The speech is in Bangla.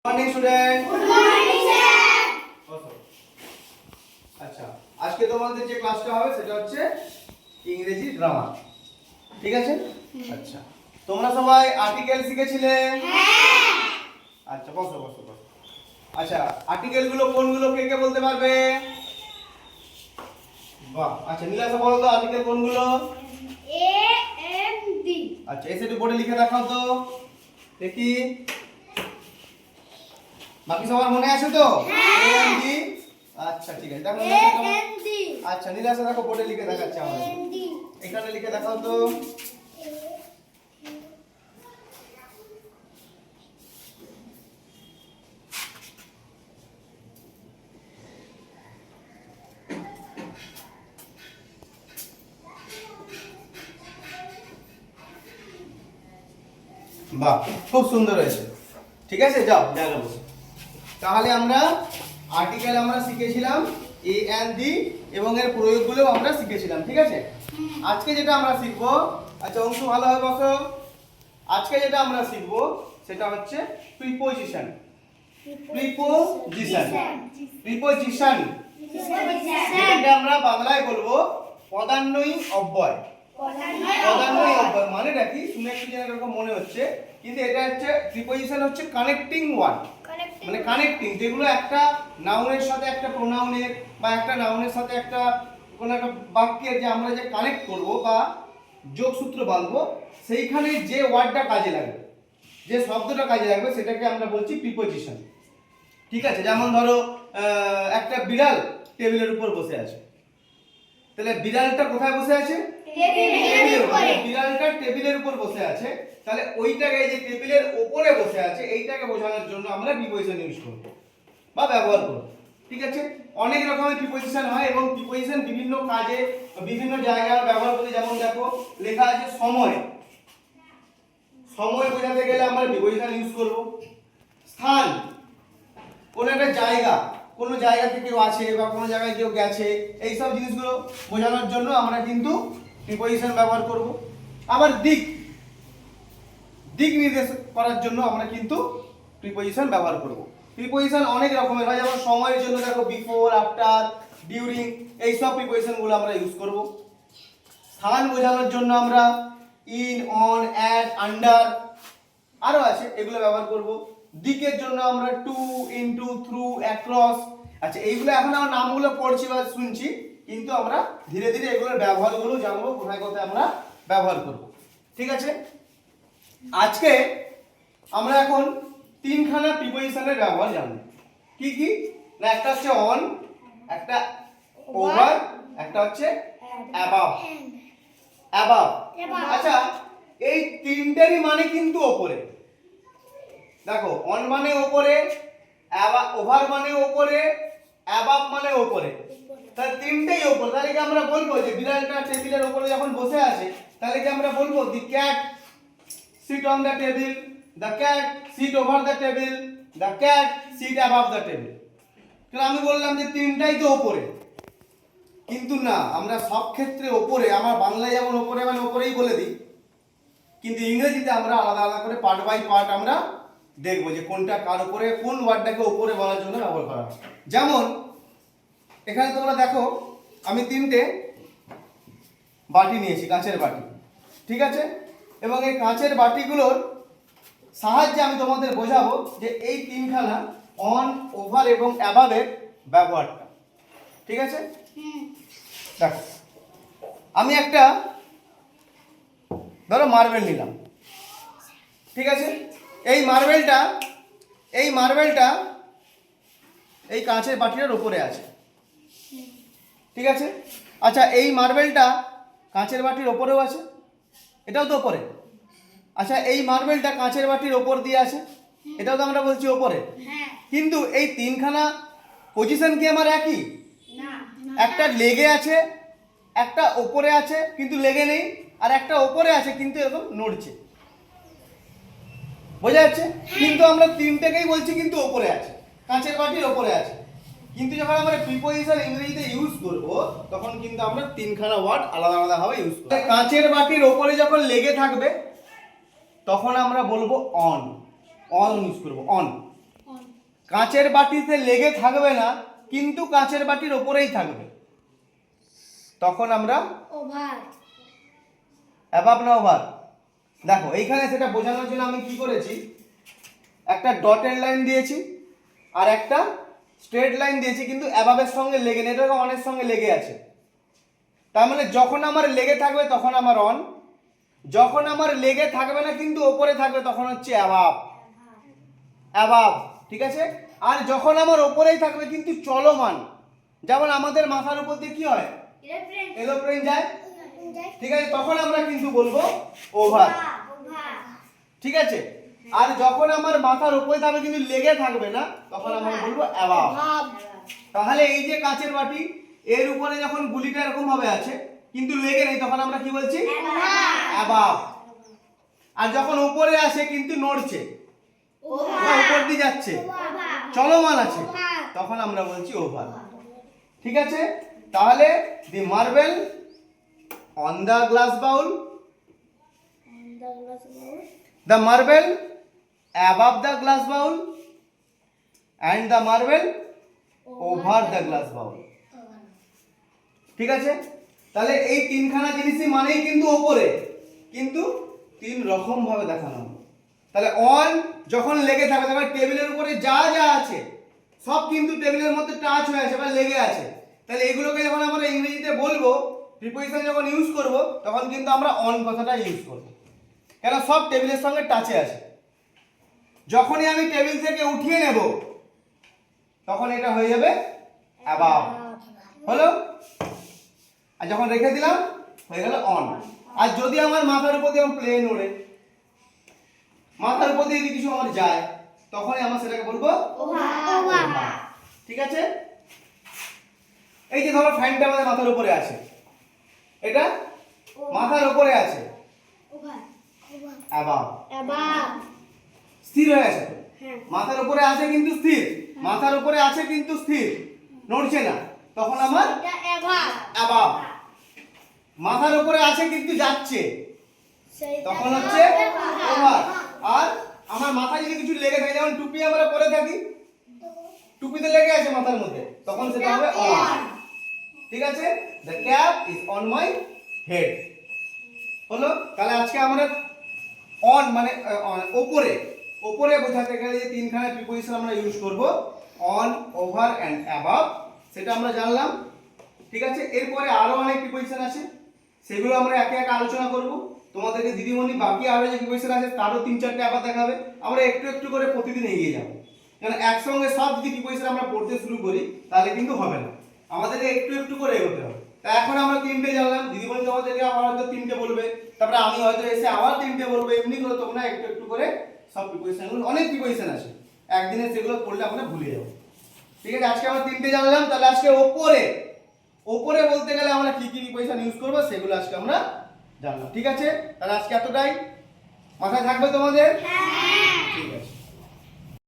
Morning student. Good morning sir. আচ্ছা, আজকে তোমাদের যে ক্লাসটা হবে সেটা হচ্ছে ইংরেজি গ্রামার, ঠিক আছে? আচ্ছা, তোমরা সবাই আর্টিকেল শিখেছিলে? হ্যাঁ। আচ্ছা, বসো বসো বসো। আচ্ছা, আর্টিকেল গুলো কোনগুলো কে কে বলতে পারবে? বাহ, আচ্ছা নীলাশা বলো তো আর্টিকেল কোনগুলো? A an the. আচ্ছা, এসে একটু বোর্ডে লিখে দেখাও তো দেখি। বাকি সবার মনে আছে তো? A an the. আচ্ছা ঠিক আছে, দেখো এ এম ডি। আচ্ছা নীলাশা দেখো বোর্ডে লিখে দেখাচ্ছে আমাদের। An the. এখানে লিখে দেখাও তো। বাহ, খুব সুন্দর হয়েছে। ঠিক আছে, যাও জায়গা বসো। তাহলে আমরা আর্টিকেল আমরা শিখেছিলাম এ এন্ড দি এবং এর প্রয়োগগুলো আমরা শিখেছিলাম, ঠিক আছে? আজকে যেটা আমরা শিখবো, আচ্ছা অংশু ভালোভাবে বসো। আজকে যেটা আমরা শিখবো সেটা হচ্ছে প্রিপোজিশন। প্রিপোজিশন প্রিপোজিশন এটাকে আমরা বাংলায় বলবো পদান্বয়ী অব্যয়। পদান্বয়ী অব্যয় মানেটা কি শুনে একটু যেন এরকম মনে হচ্ছে, কিন্তু এটা হচ্ছে প্রিপোজিশন হচ্ছে কানেক্টিং ওয়ার্ড, মানে কানেক্টিং, যেগুলো একটা নাউনের সাথে একটা প্রোনাউনের বা একটা নাউনের সাথে একটা কোনো একটা বাক্যের যে আমরা যে কানেক্ট করব বা যোগসূত্র বাঁধবো, সেইখানে যে ওয়ার্ডটা কাজে লাগবে, যে শব্দটা কাজে লাগবে সেটাকে আমরা বলছি প্রিপোজিশন, ঠিক আছে? যেমন ধরো একটা বিড়াল টেবিলের উপর বসে আছে, তাহলে বিড়ালটা কোথায় বসে আছে? টেবিলের উপরে। বিড়ালটা টেবিলের উপর বসে আছে, তাহলে ওইটাকে যে টেবিলের উপরে বসে আছে এইটাকে বোঝানোর জন্য আমরা প্রিপোজিশন ইউজ করব বা ব্যবহার করব, ঠিক আছে? অনেক রকমের প্রিপোজিশন হয় এবং প্রিপোজিশন বিভিন্ন কাজে বিভিন্ন জায়গায় ব্যবহার করি। যেমন দেখো লেখা আছে সময়, সময় বোঝাতে গেলে আমরা প্রিপোজিশন ইউজ করব। স্থান, কোন একটা জায়গা, কোন জায়গা থেকে কেউ আছে বা কোন জায়গায় কেউ গেছে, এই সব জিনিসগুলো বোঝানোর জন্য আমরা কিন্তু প্রিপোজিশন ব্যবহার করব। আবার দিক, দিক নির্দেশ করার জন্য আমরা কিন্তু প্রিপোজিশন ব্যবহার করব। প্রিপোজিশন অনেক রকমের হয়, যেমন সময়ের জন্য দেখো বিফোর, আফটার, ডিউরিং, এই সব প্রিপোজিশনগুলো আমরা ইউজ করব। স্থান বোঝানোর জন্য আমরা ইন, অন, অ্যাট, আন্ডার, আরো আছে, এগুলো ব্যবহার করব। দিকের জন্য আমরা টু, ইনটু, থ্রু, অ্যাক্রস। আচ্ছা এইগুলো এখন আমরা নামগুলো পড়ছি বা শুনছি, কিন্তু আমরা ধীরে ধীরে এগুলোর ব্যবহারগুলো জানবো, কোথায় কোথায় আমরা ব্যবহার করব, ঠিক আছে? আজকে আমরা এখন তিনখানা প্রিপোজিশনের ব্যবহার জানবো। কি কি না, একটা হচ্ছে অন, একটা ওভার, একটা হচ্ছে অ্যাবাভ। অ্যাবাভ, আচ্ছা এই তিনটেরই মানে কিন্তু ওপরে। দেখো অন মানে ওপরে, ওভার মানে ওপরে, অ্যাবাভ মানে ওপরে, তাহলে তিনটেই ওপরে। তাহলে কি আমরা বলবো যে বিড়ালটা টেবিলের উপরে যখন বসে আছে, তাহলে কি আমরা বলবো the cat sit on the table, the cat sit over the table, the cat sit above the table? তাহলে আমি বললাম যে তিনটাই তো ওপরে, কিন্তু না, আমরা সব ক্ষেত্রে ওপরে, আমার বাংলায় যেমন ওপরে মানে ওপরেই বলে দিই, কিন্তু ইংরেজিতে আমরা আলাদা আলাদা করে পার্ট বাই পার্ট আমরা দেখবো যে কোনটা কার উপরে, কোন ওয়ার্ডটাকে উপরে বলার জন্য ব্যবহার করা হয়। যেমন এখানে তোমরা দেখো আমি তিনটে বাটি নিয়েছি, কাঁচের বাটি, ঠিক আছে? এবং এই কাঁচের বাটিগুলোর সাহায্যে আমি তোমাদের বোঝাবো যে এই তিনখানা অন, ওভার এবং অ্যাবাভের ব্যবহারটা, ঠিক আছে? দেখো আমি একটা ধরো মার্বেল নিলাম, ঠিক আছে? এই মার্বেলটা এই কাঁচের বাটিটার উপরে আছে, ঠিক আছে? আচ্ছা এই মার্বেলটা কাঁচের বাটির ওপরেও আছে, এটাও তো ওপরে। আচ্ছা এই মার্বেলটা কাঁচের বাটির ওপর দিয়ে আছে, এটাও তো আমরা বলছি ওপরে। কিন্তু এই তিনখানা পজিশন কি আমার একই? একটা লেগে আছে, একটা ওপরে আছে কিন্তু লেগে নেই, আর একটা ওপরে আছে কিন্তু এরকম নড়ছে, বোঝা যাচ্ছে? কিন্তু আমরা তিনটাকেই বলছি কিন্তু ওপরে আছে, কাঁচের বাটির ওপরে আছে। কিন্তু যখন আমরা প্রিপোজিশন ইংরেজিতে ইউজ করব, তখন কিন্তু আমরা তিনখানা ওয়ার্ড আলাদা আলাদা ভাবে ইউজ করব। কাঁচের বাটির ওপরে যখন লেগে থাকবে তখন আমরা বলবো অন, অন ইউজ করব, অন। কাঁচের বাটিতে লেগে থাকবে না, কিন্তু কাঁচের বাটির ওপরেই থাকবে, তখন আমরা ওভার অ্যাবাব না ওভার? দেখো এইখানে সেটা বোঝানোর জন্য আমি কি করেছি, একটা ডটেড লাইন দিয়েছি আর একটা স্ট্রেট লাইন দিয়েছি, কিন্তু অ্যাবাবের সঙ্গে লেগে নেই, এটা অনের সঙ্গে লেগে আছে। তার মানে যখন আমার লেগে থাকবে তখন আমার অন, যখন আমার লেগে থাকবে না কিন্তু ওপরে থাকবে তখন হচ্ছে অ্যাবাব। অ্যাবাব, ঠিক আছে? আর যখন আমার ওপরেই থাকবে কিন্তু চলমান, যেমন আমাদের মাথার উপর দিয়ে কি হয়, এরোপ্লেন যায়, ঠিক আছে, তখন আমরা কিন্তু বলবো ওভার, ঠিক আছে? আর যখন আমার মাথার উপরে থাকবে কিন্তু লেগে থাকবে না তখন আমরা বলবো অ্যাবাব। তাহলে এই যে কাঁচের বাটি, এর উপরে যখন গুলিটা এরকম ভাবে আছে কিন্তু লেগে নেই, তখন আমরা কি বলছি, অ্যাবাব। আর যখন উপরে আসে কিন্তু নড়ছে, উপর দিয়ে যাচ্ছে, চলমান আছে, তখন আমরা বলছি ওভার, ঠিক আছে? তাহলে the marble on the glass bowl, the marble above the glass bowl, and the marble over the glass bowl, ঠিক আছে? তাহলে এই তিনখানা জিনিসই মানেই কিন্তু ওপরে, কিন্তু তিন রকম ভাবে দেখানো হবে। তাহলে অন যখন লেগে থাকবে, তখন টেবিলের উপরে যা যা আছে সব কিন্তু টেবিলের মধ্যে টাচ হয়ে আছে বা লেগে আছে। তাহলে এগুলোকে যখন আমরা ইংরেজিতে বলবো, প্রিপোজিশন যখন ইউজ করব, তখন কিন্তু আমরা অন কথাটা ইউজ করব, কেন সব টেবিলের সঙ্গে টাচে আছে। যখনই আমি টেবিল থেকে উঠিয়ে নেব তখন এটা হয়ে যাবে অ্যাবাব, হলো? আর যখন রেখে দিলাম হয়ে গেল অন। আর যদি আমার মাথার উপর দিয়ে প্লেন ওড়ে, মাথার উপর দিয়ে যদি কিছু আমার যায়, তখনই আমরা সেটাকে বলবো ওভার, ঠিক আছে? এই যে ধরো ফ্যানটা আমাদের মাথার উপরে আছে, এটা মাথার উপরে আছে, অ্যাবাব, স্থির হয়ে আছে, মাথার উপরে আছে কিন্তু স্থির, মাথার উপরে আছে কিন্তু স্থির, নড়ছে না, তখন আমার অ্যাবাব। মাথার উপরে আছে কিন্তু যাচ্ছে, তখন হচ্ছে ওভার। আর আমার মাথায় যদি কিছু লেগে থাকে, যেমন টুপি আমরা পরে থাকি, টুপিতে লেগে আছে মাথার মধ্যে, তখন সেটা হবে অন, ঠিক আছে? The cap is on my head, হলো? তাহলে আজকে আমরা অন মানে ওপরে, ওপরে বোঝাতে গেলে যে তিনখানা প্রিপোজিশন আমরা ইউজ করব, অন, ওভার এন্ড অ্যাবাভ, সেটা আমরা জানলাম, ঠিক আছে? এরপরে আরো অনেক প্রিপোজিশন আছে, সেগুলো আমরা একে একে আলোচনা করব। তোমাদেরকে দিদিমণি বাকি আরো যে প্রিপোজিশন আছে তারও 3-4টে আবার দেখাবে, আমরা একটু একটু করে প্রতিদিন এগিয়ে যাব। কারণ একসঙ্গে সব যদি প্রিপোজিশন আমরা পড়তে শুরু করি তাহলে কিন্তু হবে না, আমাদেরকে একটু একটু করে এগোতে হবে। তা এখন আমরা 3টে জানলাম, দিদিমণি তোমাদেরকে আবার হয়তো 3টে বলবে, তারপরে আমি হয়তো এসে আবার 3টে বলবো, এমনি করে তোমরা একটু একটু করে সব প্রিপোজিশনগুলো, অনেক প্রিপোজিশন আছে, একদিনে সেগুলো পড়লে আমরা ভুলে যাব, ঠিক আছে? আজকে আমরা 3টে জানলাম। তাহলে আজকে ওপরে, ওপরে বলতে গেলে আমরা কি কি প্রিপোজিশন ইউজ করব সেগুলো আজকে আমরা জানলাম, ঠিক আছে? তাহলে আজকে এতটাই, মাথায় থাকবে তোমাদের? ঠিক আছে।